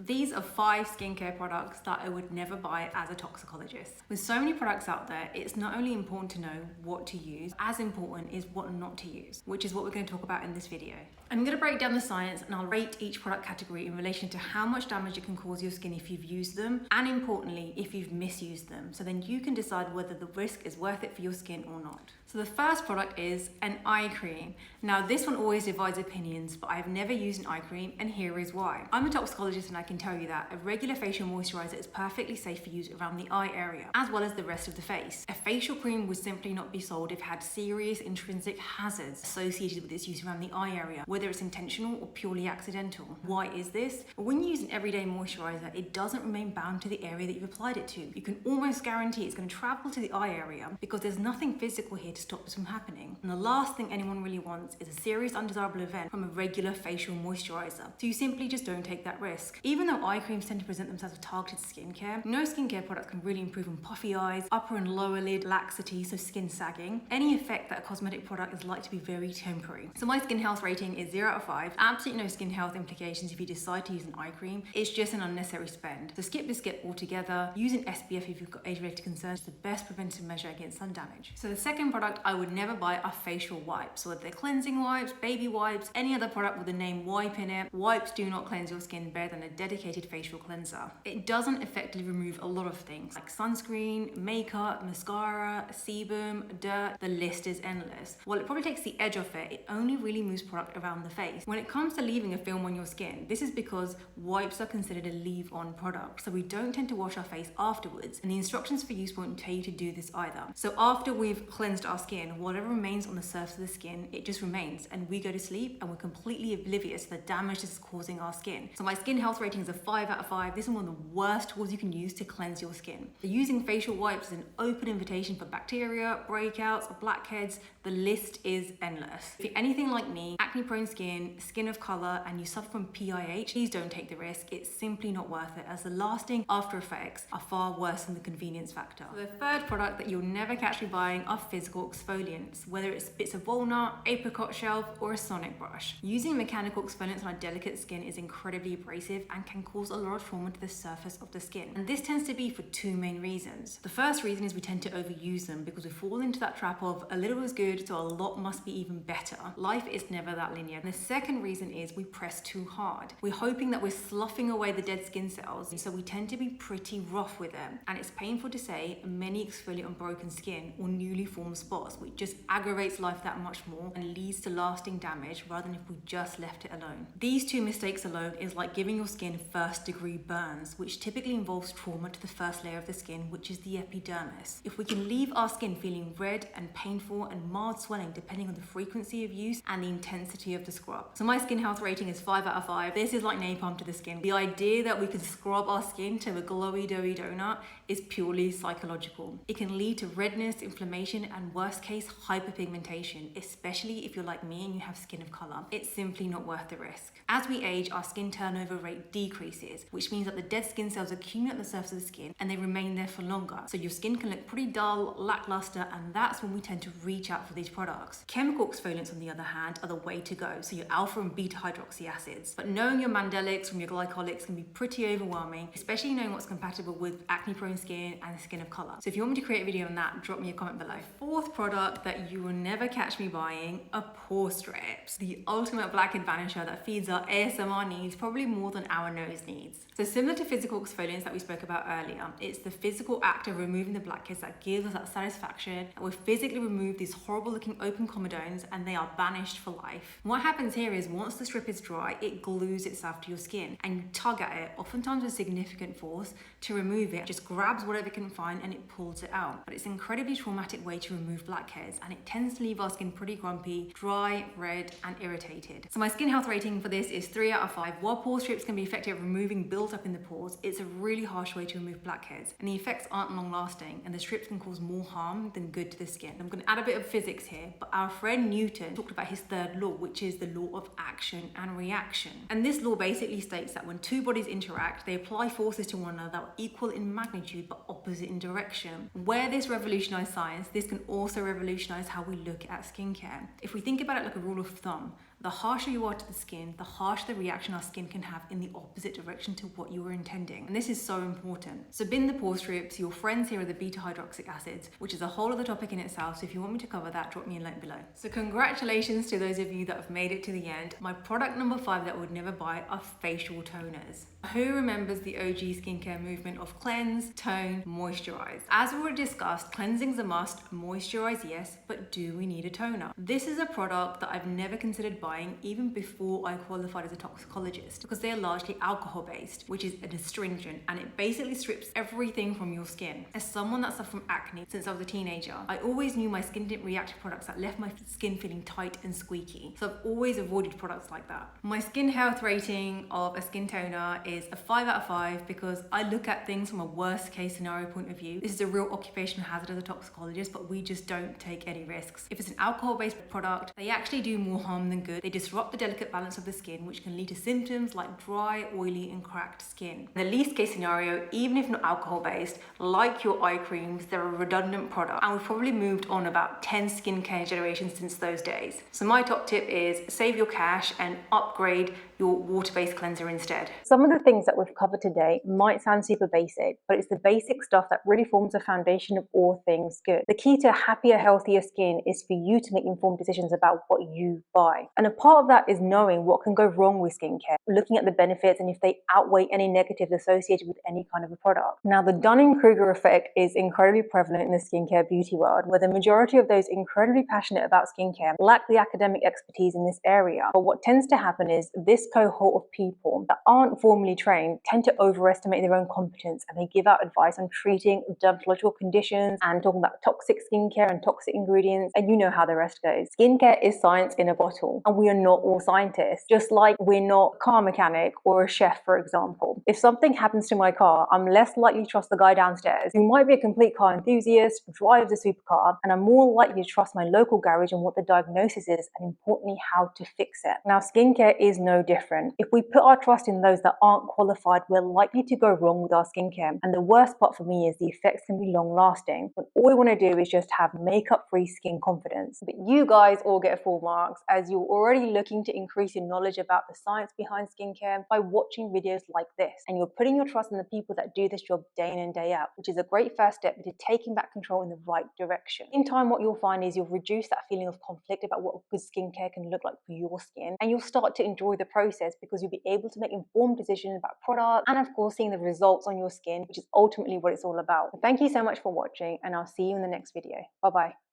These are 5 skincare products that I would never buy as a toxicologist. With so many products out there, it's not only important to know what to use, as important is what not to use, which is what we're going to talk about in this video. I'm going to break down the science and I'll rate each product category in relation to how much damage it can cause your skin if you've used them, and importantly, if you've misused them. So then you can decide whether the risk is worth it for your skin or not. So the first product is an eye cream. Now this one always divides opinions, but I've never used an eye cream and here is why. I'm a toxicologist and I can tell you that a regular facial moisturizer is perfectly safe for use around the eye area, as well as the rest of the face. A facial cream would simply not be sold if it had serious intrinsic hazards associated with its use around the eye area, whether it's intentional or purely accidental. Why is this? Well, when you use an everyday moisturizer, it doesn't remain bound to the area that you've applied it to. You can almost guarantee it's going to travel to the eye area because there's nothing physical here to stop this from happening. And the last thing anyone really wants is a serious undesirable event from a regular facial moisturizer. So you simply just don't take that risk. Even though eye creams tend to present themselves as targeted skincare, no skincare products can really improve on puffy eyes, upper and lower lid laxity, so skin sagging. Any effect that a cosmetic product is likely to be very temporary. So my skin health rating is 0 out of 5. Absolutely no skin health implications if you decide to use an eye cream. It's just an unnecessary spend. So skip this skip altogether. Use an SPF if you've got age-related concerns. It's the best preventive measure against sun damage. So the second product I would never buy are facial wipes. So whether they're cleansing wipes, baby wipes, any other product with the name wipe in it, wipes do not cleanse your skin better than a dedicated facial cleanser. It doesn't effectively remove a lot of things like sunscreen, makeup, mascara, sebum, dirt. The list is endless. While it probably takes the edge off it, it only really moves product around the face. When it comes to leaving a film on your skin, this is because wipes are considered a leave-on product, so we don't tend to wash our face afterwards, and the instructions for use won't tell you to do this either. So after we've cleansed our skin, whatever remains on the surface of the skin, it just remains, and we go to sleep and we're completely oblivious to the damage this is causing our skin. So my skin health rating is a 5 out of 5. This is one of the worst tools you can use to cleanse your skin. So using facial wipes is an open invitation for bacteria, breakouts, blackheads. The list is endless. If you're anything like me, acne-prone skin, skin of color, and you suffer from PIH, please don't take the risk. It's simply not worth it, as the lasting after effects are far worse than the convenience factor. So the third product that you'll never catch me buying are physical exfoliants, whether it's bits of walnut, apricot shelf, or a sonic brush. Using mechanical exfoliants on our delicate skin is incredibly abrasive and can cause a lot of trauma to the surface of the skin. And this tends to be for 2 main reasons. The first reason is we tend to overuse them because we fall into that trap of a little is good, so a lot must be even better. Life is never that linear. And the second reason is we press too hard. We're hoping that we're sloughing away the dead skin cells, so we tend to be pretty rough with them. And it's painful to say, many exfoliate on broken skin or newly formed spots, which just aggravates life that much more and leads to lasting damage rather than if we just left it alone. These 2 mistakes alone is like giving your skin first-degree burns, which typically involves trauma to the first layer of the skin, which is the epidermis. If we can leave our skin feeling red and painful and mild swelling depending on the frequency of use and the intensity of the scrub. So my skin health rating is 5 out of 5. This is like napalm to the skin. The idea that we can scrub our skin to a glowy doughy donut is purely psychological. It can lead to redness, inflammation, and worst case hyperpigmentation, especially if you're like me and you have skin of color. It's simply not worth the risk. As we age, our skin turnover rate decreases, which means that the dead skin cells accumulate on the surface of the skin and they remain there for longer. So your skin can look pretty dull, lackluster, and that's when we tend to reach out for these products. Chemical exfoliants, on the other hand, are the way to go. So your alpha and beta hydroxy acids. But knowing your mandelics from your glycolics can be pretty overwhelming, especially knowing what's compatible with acne-prone skin and skin of color. So if you want me to create a video on that, drop me a comment below. Fourth product that you will never catch me buying are Pore Strips, the ultimate blackhead vanisher that feeds our ASMR needs probably more than our nose needs. So similar to physical exfoliants that we spoke about earlier, it's the physical act of removing the blackheads that gives us that satisfaction, and we physically remove these horrible looking open comedones and they are banished for life. What happens here is once the strip is dry, it glues itself to your skin and you tug at it, oftentimes with significant force, to remove it. It just grabs whatever it can find and it pulls it out. But it's an incredibly traumatic way to remove blackheads, and it tends to leave our skin pretty grumpy, dry, red, and irritated. So my skin health rating for this is 3 out of 5. While Pore Strips can be effective at removing build-up in the pores, it's a really harsh way to remove blackheads, and the effects aren't long-lasting, and the strips can cause more harm than good to the skin. I'm going to add a bit of physics here, but our friend Newton talked about his third law, which is the law of action and reaction. And this law basically states that when 2 bodies interact, they apply forces to one another that are equal in magnitude but opposite in direction. Where this revolutionized science, this can also revolutionize how we look at skincare. If we think about it like a rule of thumb, The harsher you are to the skin, the harsher the reaction our skin can have in the opposite direction to what you were intending. And this is so important. So bin the pore strips, your friends here are the beta hydroxy acids, which is a whole other topic in itself. So if you want me to cover that, drop me a link below. So congratulations to those of you that have made it to the end. My product number 5 that I would never buy are facial toners. Who remembers the OG skincare movement of cleanse, tone, moisturize? As we already discussed, cleansing's a must, moisturize yes, but do we need a toner? This is a product that I've never considered buying even before I qualified as a toxicologist, because they are largely alcohol based, which is an astringent, and it basically strips everything from your skin. As someone that's suffered from acne since I was a teenager, I always knew my skin didn't react to products that left my skin feeling tight and squeaky. So I've always avoided products like that. My skin health rating of a skin toner is a 5 out of 5 because I look at things from a worst case scenario point of view. This is a real occupational hazard as a toxicologist, but we just don't take any risks. If it's an alcohol-based product, they actually do more harm than good. They disrupt the delicate balance of the skin, which can lead to symptoms like dry, oily, and cracked skin. In the least case scenario, even if not alcohol-based, like your eye creams, they're a redundant product, and we've probably moved on about 10 skincare generations since those days. So my top tip is save your cash and upgrade your water-based cleanser instead. Some of the things that we've covered today might sound super basic, but it's the basic stuff that really forms the foundation of all things good. The key to a happier, healthier skin is for you to make informed decisions about what you buy. And a part of that is knowing what can go wrong with skincare, looking at the benefits and if they outweigh any negatives associated with any kind of a product. Now, the Dunning-Kruger Effect is incredibly prevalent in the skincare beauty world, where the majority of those incredibly passionate about skincare lack the academic expertise in this area. But what tends to happen is this cohort of people that aren't formally trained tend to overestimate their own competence, and they give out advice on treating dermatological conditions and talking about toxic skincare and toxic ingredients, and you know how the rest goes. Skincare is science in a bottle, and we are not all scientists, just like we're not a car mechanic or a chef, for example. If something happens to my car, I'm less likely to trust the guy downstairs who might be a complete car enthusiast, drives a supercar, and I'm more likely to trust my local garage on what the diagnosis is and importantly how to fix it. Now, skincare is no different. If we put our trust in those that aren't qualified, we're likely to go wrong with our skincare. And the worst part for me is the effects can be long lasting. But all we want to do is just have makeup-free skin confidence. But you guys all get full marks as you're already looking to increase your knowledge about the science behind skincare by watching videos like this. And you're putting your trust in the people that do this job day in and day out, which is a great first step to taking back control in the right direction. In time, what you'll find is you'll reduce that feeling of conflict about what good skincare can look like for your skin, and you'll start to enjoy the process because you'll be able to make informed decisions about products and of course seeing the results on your skin, which is ultimately what it's all about. So thank you so much for watching, and I'll see you in the next video. Bye bye.